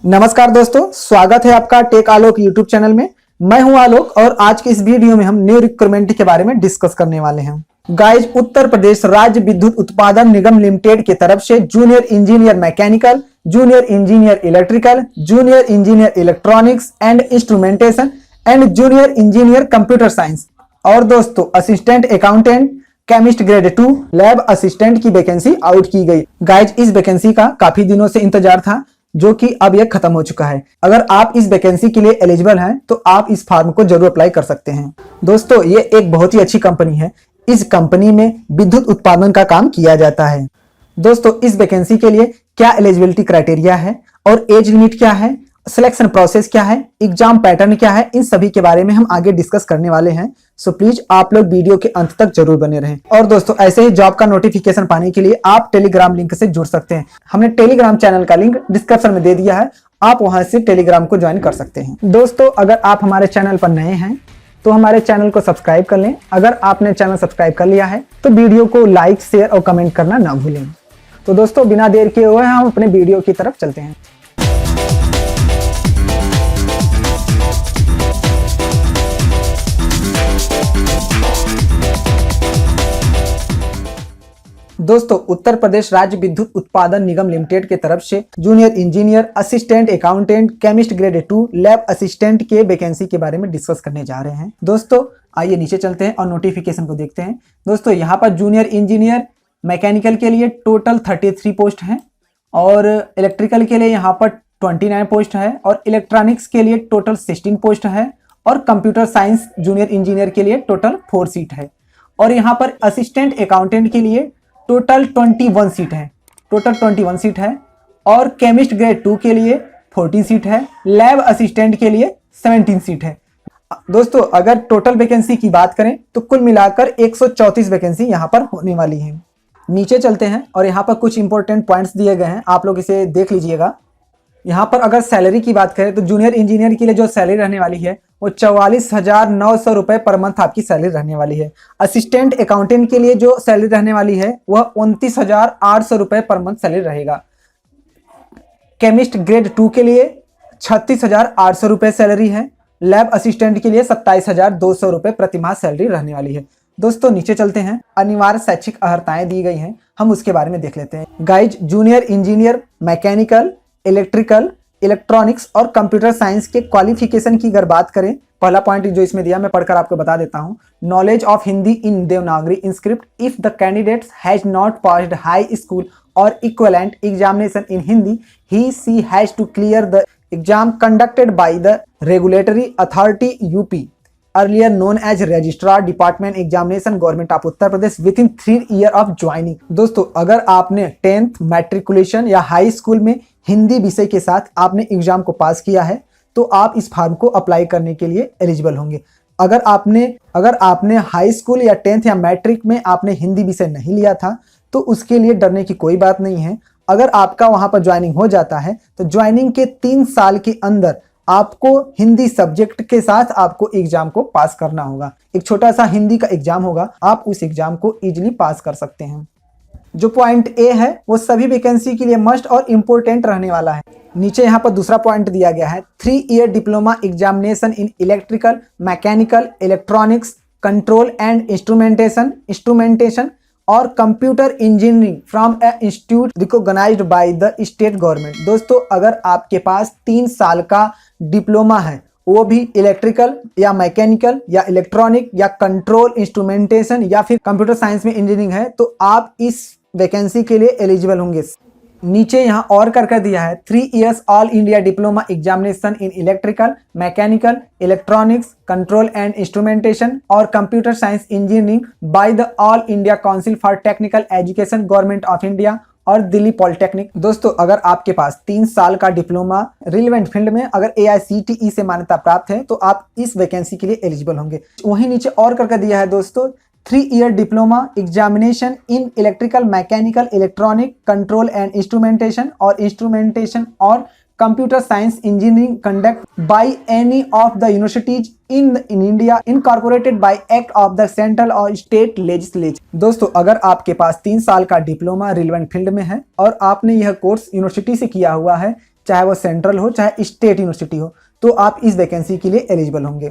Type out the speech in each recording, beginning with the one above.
नमस्कार दोस्तों, स्वागत है आपका टेक आलोक यूट्यूब चैनल में। मैं हूं आलोक और आज के इस वीडियो में हम न्यू रिक्रूटमेंट के बारे में डिस्कस करने वाले हैं। गाइज, उत्तर प्रदेश राज्य विद्युत उत्पादन निगम लिमिटेड की तरफ से junior engineer mechanical, junior engineer electrical, junior engineer electronics and instrumentation and junior engineer computer science और दोस्तों assistant accountant chemist grade 2 lab assistant की वैकेंसी आउट की गई। गाइज, इस वैकेंसी का काफी दिनों से इंतजार था जो कि अब यह खत्म हो चुका है। अगर आप इस वैकेंसी के लिए एलिजिबल हैं तो आप इस फॉर्म को जरूर अप्लाई कर सकते हैं। दोस्तों, ये एक बहुत ही अच्छी कंपनी है। इस कंपनी में विद्युत उत्पादन का काम किया जाता है। दोस्तों, इस वैकेंसी के लिए क्या एलिजिबिलिटी क्राइटेरिया है और एज लिमिट क्या है, सिलेक्शन प्रोसेस क्या है, एग्जाम पैटर्न क्या है, इन सभी के बारे में हम आगे डिस्कस करने वाले हैं। सो प्लीज आप लोग वीडियो के अंत तक जरूर बने रहें। और दोस्तों, ऐसे ही जॉब का नोटिफिकेशन पाने के लिए आप टेलीग्राम लिंक से जुड़ सकते हैं। हमने टेलीग्राम चैनल का लिंक डिस्क्रिप्शन में दे दिया है, आप वहां से टेलीग्राम को ज्वाइन कर सकते हैं। दोस्तों, अगर आप हमारे चैनल पर नए हैं तो हमारे चैनल को सब्सक्राइब कर लें। अगर आपने चैनल सब्सक्राइब कर लिया है तो वीडियो को लाइक, शेयर और कमेंट करना ना भूलें। तो दोस्तों, बिना देर किए हुए हम अपने वीडियो की तरफ चलते हैं। दोस्तों, उत्तर प्रदेश राज्य विद्युत उत्पादन निगम लिमिटेड के तरफ से junior engineer, assistant accountant, chemist grade 2, lab assistant के वैकेंसी के बारे में डिस्कस करने जा रहे हैं। दोस्तों, आइए नीचे चलते हैं और नोटिफिकेशन को देखते हैं। दोस्तों, यहाँ पर जूनियर इंजीनियर मैकेनिकल के लिए टोटल 33 पोस्ट हैं और इलेक्ट्रिकल के लिए यहाँ पर 29 पोस्ट है और इलेक्ट्रॉनिक्स के लिए टोटल 16 पोस्ट है और कंप्यूटर साइंस जूनियर इंजीनियर के लिए टोटल 4 सीट है और यहाँ पर असिस्टेंट अकाउंटेंट के लिए टोटल 21 सीट है। टोटल 21 सीट है और केमिस्ट ग्रेड 2 के लिए 14 सीट है। लैब असिस्टेंट के लिए 17 सीट है। दोस्तों, अगर टोटल वैकेंसी की बात करें तो कुल मिलाकर 134 वैकेंसी यहाँ पर होने वाली है। नीचे चलते हैं और यहाँ पर कुछ इंपॉर्टेंट पॉइंट्स दिए गए हैं, आप लोग इसे देख लीजिएगा। यहाँ पर अगर सैलरी की बात करें तो जूनियर इंजीनियर के लिए जो सैलरी रहने वाली है वो 44,900 रुपए पर मंथ आपकी सैलरी रहने वाली है। असिस्टेंट अकाउंटेंट के लिए जो सैलरी रहने वाली है वह 29,800 रुपए पर मंथ सैलरी रहेगा। केमिस्ट ग्रेड 2 के लिए 36,800 रुपए सैलरी है। लैब असिस्टेंट के लिए 27,200 रुपए प्रतिमाह सैलरी रहने वाली है। दोस्तों, नीचे चलते हैं। अनिवार्य शैक्षिक अर्हताएं दी गई हैं, हम उसके बारे में देख लेते हैं। Guys, junior engineer mechanical, electrical, electronics और कंप्यूटर साइंस के क्वालिफिकेशन की अगर बात करें, पहला पॉइंट जो इसमें दिया मैं पढ़कर आपको बता देता हूं। Knowledge of Hindi in Devanagari inscript if the candidate has not passed high school और equivalent examination in Hindi, he she has to clear the exam conducted by the regulatory authority UP earlier known as registrar department examination government of Uttar Pradesh within 3 year of joining। दोस्तों, अगर आपने 10th matriculation या high school में हिंदी विषय के साथ आपने exam को पास किया है तो आप इस फॉर्म को अप्लाई करने के लिए एलिजिबल होंगे। अगर आपने हाई स्कूल या 10th या मैट्रिक में आपने हिंदी विषय नहीं लिया था तो उसके लिए डरने की कोई बात नहीं है। अगर आपका वहां पर ज्वाइनिंग हो जाता है तो ज्वाइनिंग के 3 साल के अंदर आपको हिंदी सब्जेक्ट के साथ आपको एग्जाम को पास करना होगा। एक छोटा सा हिंदी का एग्जाम होगा, आप उस एग्जाम को इजीली पास कर सकते हैं। जो पॉइंट ए है वो सभी वैकेंसी के लिए मस्ट और इम्पोर्टेंट रहने वाला है। नीचे यहाँ पर दूसरा पॉइंट दिया गया है, 3 year diploma examination in electrical, mechanical, electronics, control and instrumentation और computer engineering from a institute recognized by the state government. दोस्तों, अगर आपके पास 3 साल का डिप्लोमा है, वो भी इलेक्ट्रिकल या मैकेनिकल या इलेक्ट्रॉनिक या कंट्रोल इंस्ट्रूमेंटेशन या फिर कंप्यूटर साइंस में इंजीनियरिंग है, तो आप इस वैकेंसी के लिए एलिजिबल होंगे। नीचे यहाँ और कर दिया है, 3 years all India diploma examination in electrical, mechanical, electronics, control and instrumentation और computer science engineering by the all India council for technical education government of India और दिल्ली पॉलिटेक्निक। दोस्तों, अगर आपके पास 3 साल का डिप्लोमा रिलेवेंट फील्ड में अगर AICTE से मान्यता प्राप्त है तो आप इस वैकेंसी के लिए एलिजिबल होंगे। वहीं नीचे और करके दिया है दोस्तों, 3 year diploma examination in electrical, mechanical, electronic, control and instrumentation और computer science engineering conduct by any of the universities in India incorporated by act of the central और स्टेट लेजिस्लेचर। दोस्तों, अगर आपके पास 3 साल का डिप्लोमा रिलेवेंट फील्ड में है और आपने यह कोर्स यूनिवर्सिटी से किया हुआ है चाहे वो सेंट्रल हो चाहे स्टेट यूनिवर्सिटी हो, तो आप इस वैकेंसी के लिए एलिजिबल होंगे।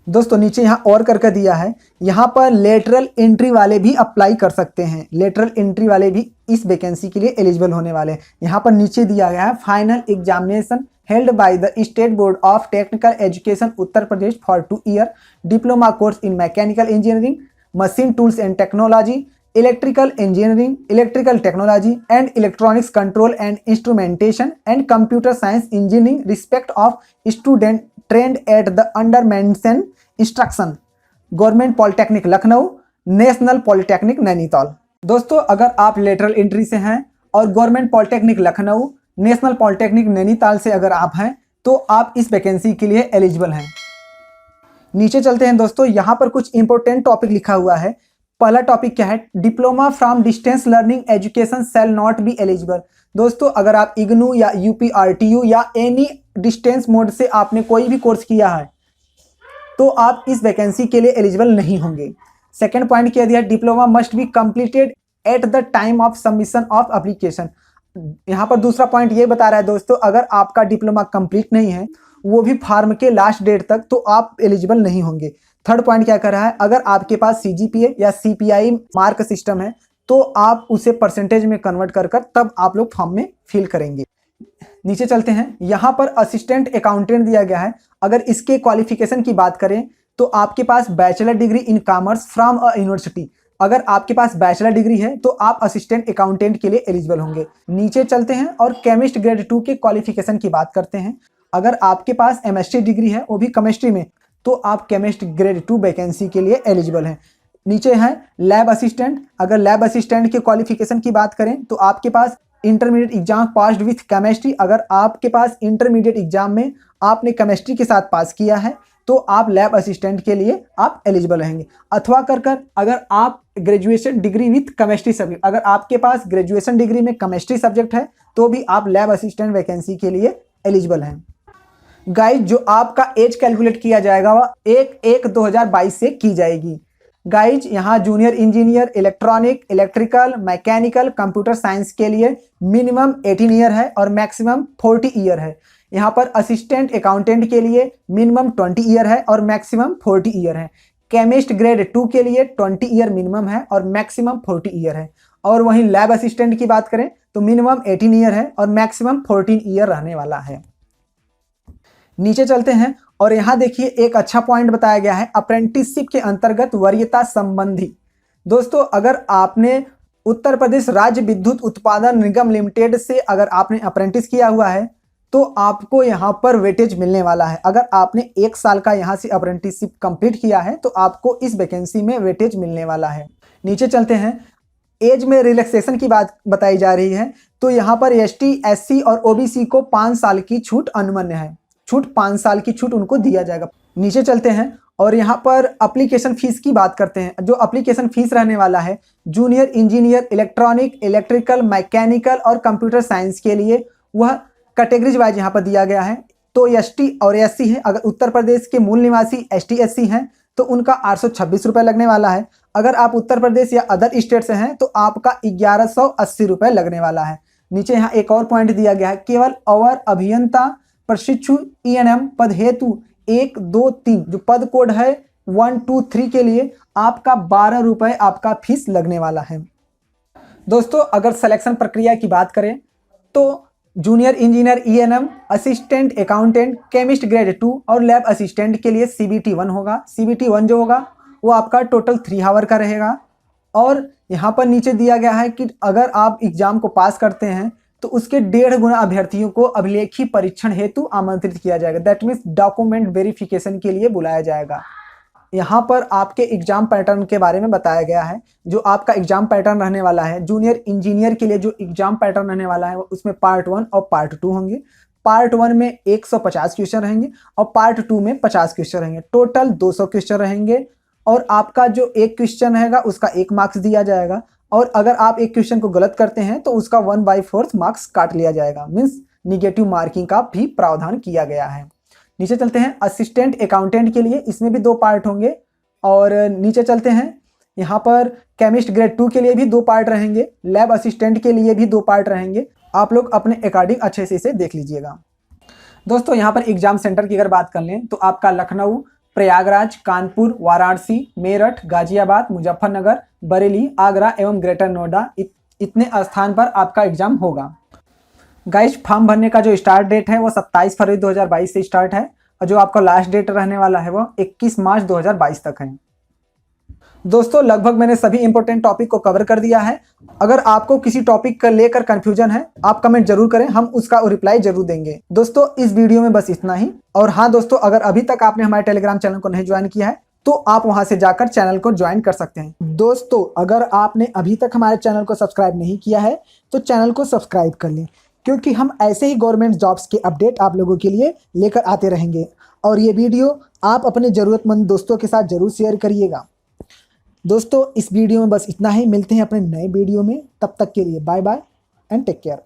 दोस्तों नीचे यहाँ और करके दिया है, यहाँ पर लेटरल एंट्री वाले भी अप्लाई कर सकते हैं। लेटरल एंट्री वाले भी इस वैकेंसी के लिए एलिजिबल होने वाले हैं। यहाँ पर नीचे दिया गया है, final examination held by the state board of technical education Uttar Pradesh for 2 year diploma course in mechanical engineering, machine tools and technology, electrical engineering, electrical technology and electronics control and instrumentation and computer science engineering respect of student trend at the under mention instruction, government polytechnic Lucknow, national polytechnic Nainital. दोस्तों अगर आप lateral entry से हैं और government polytechnic Lucknow, national polytechnic Nainital से अगर आप हैं तो आप इस वैकेंसी के लिए एलिजिबल हैं। नीचे चलते हैं दोस्तों, यहाँ पर कुछ इंपॉर्टेंट टॉपिक लिखा हुआ है। पहला टॉपिक क्या है, diploma from distance learning education shall not be eligible. दोस्तों अगर आप इग्नू या यूपीआरटीयू या एनी डिस्टेंस मोड से आपने कोई भी कोर्स किया है तो आप इस वैकेंसी के लिए एलिजिबल नहीं होंगे। सेकंड पॉइंट क्या दिया, diploma must be completed at the time of submission of application. यहाँ पर दूसरा पॉइंट ये बता रहा है दोस्तों, अगर आपका डिप्लोमा कंप्लीट नहीं है, वो भी फार्म के लास्ट डेट तक, तो आप एलिजिबल नहीं होंगे। थर्ड पॉइंट क्या कर रहा है, अगर आपके पास सीजीपीए या सीपीआई मार्क सिस्टम है तो आप उसे परसेंटेज में कन्वर्ट कर तब आप लोग फॉर्म में फिल करेंगे। नीचे चलते हैं, यहाँ पर असिस्टेंट अकाउंटेंट दिया गया है। अगर इसके क्वालिफिकेशन की बात करें तो आपके पास bachelor degree in commerce from a university, अगर आपके पास बैचलर डिग्री है तो आप असिस्टेंट अकाउंटेंट के लिए एलिजिबल होंगे। नीचे चलते हैं और केमिस्ट ग्रेड 2 के क्वालिफिकेशन की बात करते हैं। अगर आपके पास एमएससी डिग्री है वो भी केमिस्ट्री में, तो आप केमिस्ट ग्रेड 2 वैकेंसी के लिए एलिजिबल हैं। नीचे है लैब असिस्टेंट। अगर लैब असिस्टेंट के क्वालिफिकेशन की बात करें तो आपके पास intermediate exam passed with chemistry, अगर आपके पास इंटरमीडिएट एग्जाम में आपने केमिस्ट्री के साथ पास किया है तो आप लैब असिस्टेंट के लिए आप एलिजिबल रहेंगे। अथवा कर अगर आप graduation degree with chemistry subject, अगर आपके पास ग्रेजुएशन डिग्री में केमिस्ट्री सब्जेक्ट है तो भी आप लैब असिस्टेंट वैकेंसी के लिए एलिजिबल हैं। गाइज जो आपका एज कैलकुलेट किया जाएगा वह 1/1/2022 से की जाएगी। गाइज यहाँ junior engineer electronic, electrical, mechanical, computer science के लिए मिनिमम 18 ईयर है और मैक्सिमम 40 ईयर है। यहाँ पर असिस्टेंट अकाउंटेंट के लिए मिनिमम 20 ईयर है और मैक्सिमम 40 ईयर है। केमिस्ट ग्रेड 2 के लिए 20 ईयर मिनिमम है और मैक्सिमम 40 ईयर है। और वहीं लैब असिस्टेंट की बात करें तो मिनिमम 18 ईयर है और मैक्सिमम 14 ईयर रहने वाला है। नीचे चलते हैं और यहाँ देखिए एक अच्छा पॉइंट बताया गया है, अप्रेंटिसशिप के अंतर्गत वरीयता संबंधी। दोस्तों अगर आपने उत्तर प्रदेश राज्य विद्युत उत्पादन निगम लिमिटेड से अगर आपने अप्रेंटिस किया हुआ है तो आपको यहाँ पर वेटेज मिलने वाला है। अगर आपने 1 साल का यहाँ से अप्रेंटिसशिप कंप्लीट किया है तो आपको इस वैकेंसी में वेटेज मिलने वाला है। नीचे चलते हैं, एज में रिलैक्सेशन की बात बताई जा रही है तो यहाँ पर एसटी, एससी और ओबीसी को 5 साल की छूट अनुमन्य है। 5 साल की छूट उनको दिया जाएगा। नीचे चलते हैं और यहाँ पर एप्लीकेशन फीस की बात करते हैं। जो एप्लीकेशन फीस रहने वाला है junior engineer electronic, electrical, mechanical और कंप्यूटर साइंस के लिए वह कैटेगरीज वाइज यहाँ पर दिया गया है। तो एसटी और एससी है, अगर उत्तर प्रदेश के मूल निवासी एसटी एससी हैं तो उनका 826 रुपये लगने वाला है। अगर आप उत्तर प्रदेश या अदर स्टेट से हैं तो आपका 1180 रुपये लगने वाला है। नीचे यहाँ एक और पॉइंट दिया गया है, केवल अवर अभियंता प्रशिक्षु ईएनएम पद हेतु 1, 2, 3 जो पद कोड है 1, 2, 3 के लिए आपका 12 रुपये आपका फीस लगने वाला है। दोस्तों अगर सिलेक्शन प्रक्रिया की बात करें तो junior engineer ENM, assistant accountant, chemist grade 2 और लैब असिस्टेंट के लिए CBT 1 होगा। CBT 1 जो होगा वो आपका टोटल 3 आवर का रहेगा। और यहाँ पर नीचे दिया गया है कि अगर आप एग्जाम को पास करते हैं तो उसके 1.5 गुना अभ्यर्थियों को अभिलेखी परीक्षण हेतु आमंत्रित किया जाएगा। दैट मीन्स डॉक्यूमेंट वेरिफिकेशन के लिए बुलाया जाएगा। यहाँ पर आपके एग्जाम पैटर्न के बारे में बताया गया है। जो आपका एग्जाम पैटर्न रहने वाला है जूनियर इंजीनियर के लिए, जो एग्जाम पैटर्न रहने वाला है उसमें पार्ट 1 और पार्ट 2 होंगे। पार्ट 1 में 150 क्वेश्चन रहेंगे और पार्ट 2 में 50 क्वेश्चन रहेंगे। टोटल 200 क्वेश्चन रहेंगे और आपका जो एक क्वेश्चन रहेगा उसका 1 मार्क्स दिया जाएगा। और अगर आप एक क्वेश्चन को गलत करते हैं तो उसका 1/4 मार्क्स काट लिया जाएगा। मीन्स निगेटिव मार्किंग का भी प्रावधान किया गया है। नीचे चलते हैं, असिस्टेंट अकाउंटेंट के लिए इसमें भी 2 पार्ट होंगे। और नीचे चलते हैं, यहाँ पर केमिस्ट ग्रेड 2 के लिए भी 2 पार्ट रहेंगे, लैब असिस्टेंट के लिए भी 2 पार्ट रहेंगे। आप लोग अपने अकॉर्डिंग अच्छे से इसे देख लीजिएगा। दोस्तों यहाँ पर एग्जाम सेंटर की अगर बात कर लें तो आपका लखनऊ, प्रयागराज, कानपुर, वाराणसी, मेरठ, गाजियाबाद, मुजफ्फरनगर, बरेली, आगरा एवं ग्रेटर नोएडा इतने स्थान पर आपका एग्जाम होगा। गाइस फॉर्म भरने का जो स्टार्ट डेट है वो 27 फरवरी 2022 से स्टार्ट है और जो आपका लास्ट डेट रहने वाला है वो 21 मार्च 2022 तक है। दोस्तों लगभग मैंने सभी इंपॉर्टेंट टॉपिक को कवर कर दिया है। अगर आपको किसी टॉपिक का लेकर कंफ्यूजन है आप कमेंट जरूर करें, हम उसका रिप्लाई जरूर देंगे। दोस्तों इस वीडियो में बस इतना ही। और हाँ दोस्तों, अगर अभी तक आपने हमारे टेलीग्राम चैनल को नहीं ज्वाइन किया है तो आप वहां से जाकर चैनल को ज्वाइन कर सकते हैं। दोस्तों अगर आपने अभी तक हमारे चैनल को सब्सक्राइब नहीं किया है तो चैनल को सब्सक्राइब कर लें, क्योंकि हम ऐसे ही गवर्नमेंट जॉब्स के अपडेट आप लोगों के लिए लेकर आते रहेंगे। और ये वीडियो आप अपने ज़रूरतमंद दोस्तों के साथ जरूर शेयर करिएगा। दोस्तों इस वीडियो में बस इतना ही, मिलते हैं अपने नए वीडियो में, तब तक के लिए bye bye and take care.